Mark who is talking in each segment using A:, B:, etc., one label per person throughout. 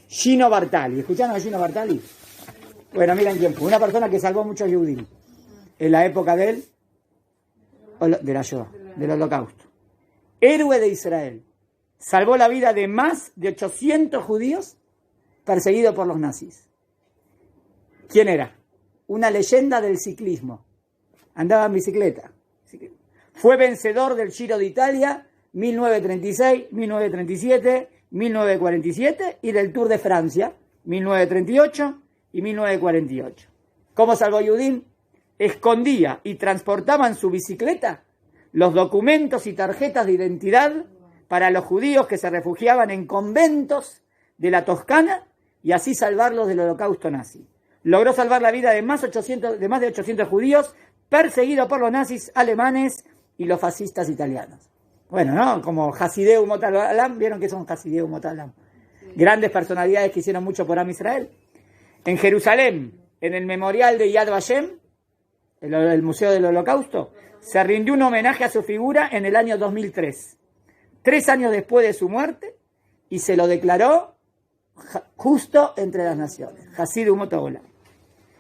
A: Gino Bartali. ¿Escucharon a Gino Bartali? Bueno, miren quién fue. Una persona que salvó muchos judíos en la época de la Shoah, del Holocausto. Héroe de Israel. Salvó la vida de más de 800 judíos perseguidos por los nazis. ¿Quién era? Una leyenda del ciclismo. Andaba en bicicleta. Fue vencedor del Giro de Italia 1936, 1937, 1947 y del Tour de Francia 1938 y 1948. ¿Cómo salvó Yehudim? Escondía y transportaba en su bicicleta los documentos y tarjetas de identidad para los judíos que se refugiaban en conventos de la Toscana y así salvarlos del holocausto nazi. Logró salvar la vida de más de 800 judíos perseguidos por los nazis alemanes y los fascistas italianos. Bueno, ¿no? Como Hasideu Umot Olam, ¿vieron que son Hasideu Umot Olam? Grandes personalidades que hicieron mucho por Am Israel. En Jerusalén, en el memorial de Yad Vashem, el Museo del Holocausto, se rindió un homenaje a su figura en el año 2003, 3 años después de su muerte, y se lo declaró justo entre las naciones, Hasideu Umot Olam.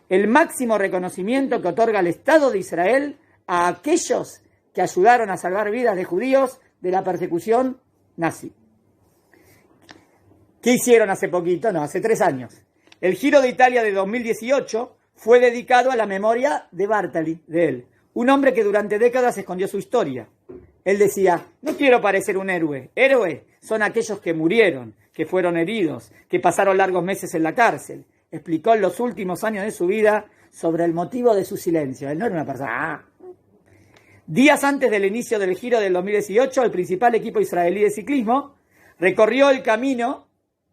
A: El máximo reconocimiento que otorga el Estado de Israel a aquellos que ayudaron a salvar vidas de judíos de la persecución nazi. ¿Qué hicieron hace poquito? No, hace 3 años. El Giro de Italia de 2018 fue dedicado a la memoria de Bartali, de él, un hombre que durante décadas escondió su historia. Él decía, no quiero parecer un héroe. Héroe son aquellos que murieron, que fueron heridos, que pasaron largos meses en la cárcel. Explicó en los últimos años de su vida sobre el motivo de su silencio. Él no era una persona... Días antes del inicio del Giro del 2018, el principal equipo israelí de ciclismo recorrió el camino.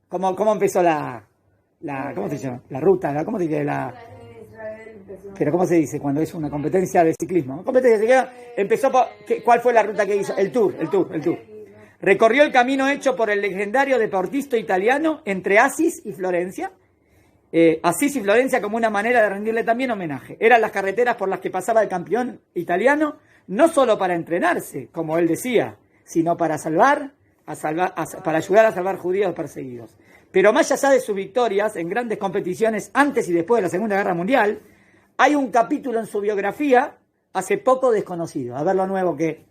A: ¿Cómo empezó ¿cómo se llama? La ruta, ¿cómo se dice? Pero ¿cómo se dice cuando es una competencia de ciclismo? Competencia de ciclismo. Empezó ¿cuál fue la ruta que hizo? El tour. Recorrió el camino hecho por el legendario deportista italiano entre Asís y Florencia. Asís y Florencia como una manera de rendirle también homenaje. Eran las carreteras por las que pasaba el campeón italiano, no solo para entrenarse, como él decía, sino para ayudar a salvar judíos perseguidos. Pero más allá de sus victorias en grandes competiciones antes y después de la Segunda Guerra Mundial, hay un capítulo en su biografía hace poco desconocido. A ver lo nuevo que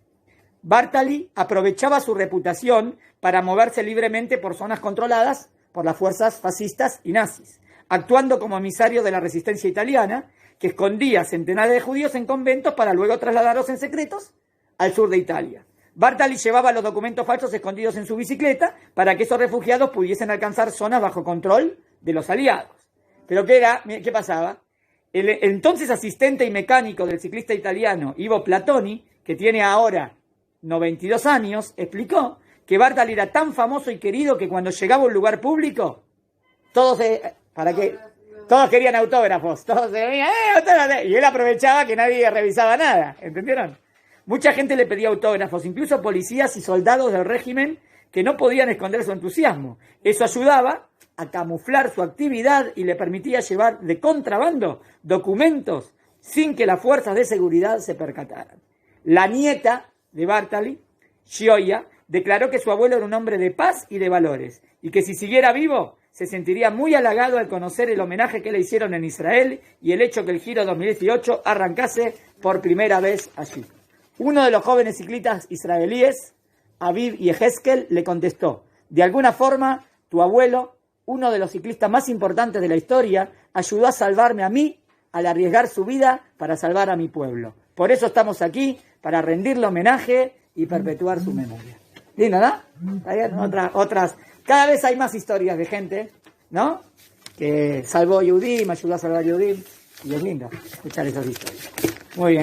A: Bartali aprovechaba su reputación para moverse libremente por zonas controladas por las fuerzas fascistas y nazis, actuando como emisario de la resistencia italiana, que escondía centenares de judíos en conventos para luego trasladarlos en secretos al sur de Italia. Bartali llevaba los documentos falsos escondidos en su bicicleta para que esos refugiados pudiesen alcanzar zonas bajo control de los aliados. Pero ¿qué pasaba? El entonces asistente y mecánico del ciclista italiano Ivo Platoni, que tiene ahora 92 años, explicó que Bartali era tan famoso y querido que cuando llegaba a un lugar público, todos querían autógrafos, todos venían, autógrafos, y él aprovechaba que nadie revisaba nada, ¿entendieron? Mucha gente le pedía autógrafos, incluso policías y soldados del régimen que no podían esconder su entusiasmo. Eso ayudaba a camuflar su actividad y le permitía llevar de contrabando documentos sin que las fuerzas de seguridad se percataran. La nieta de Bartali, Gioia, declaró que su abuelo era un hombre de paz y de valores, y que si siguiera vivo, se sentiría muy halagado al conocer el homenaje que le hicieron en Israel y el hecho que el Giro 2018 arrancase por primera vez allí. Uno de los jóvenes ciclistas israelíes, Aviv Yehezkel, le contestó, de alguna forma, tu abuelo, uno de los ciclistas más importantes de la historia, ayudó a salvarme a mí al arriesgar su vida para salvar a mi pueblo. Por eso estamos aquí, para rendirle homenaje y perpetuar su memoria. Lindo, ¿no? Otras. Cada vez hay más historias de gente, ¿no? Que salvó a Yehudim, ayudó a salvar a Yehudim. Y es lindo escuchar esas historias. Muy bien.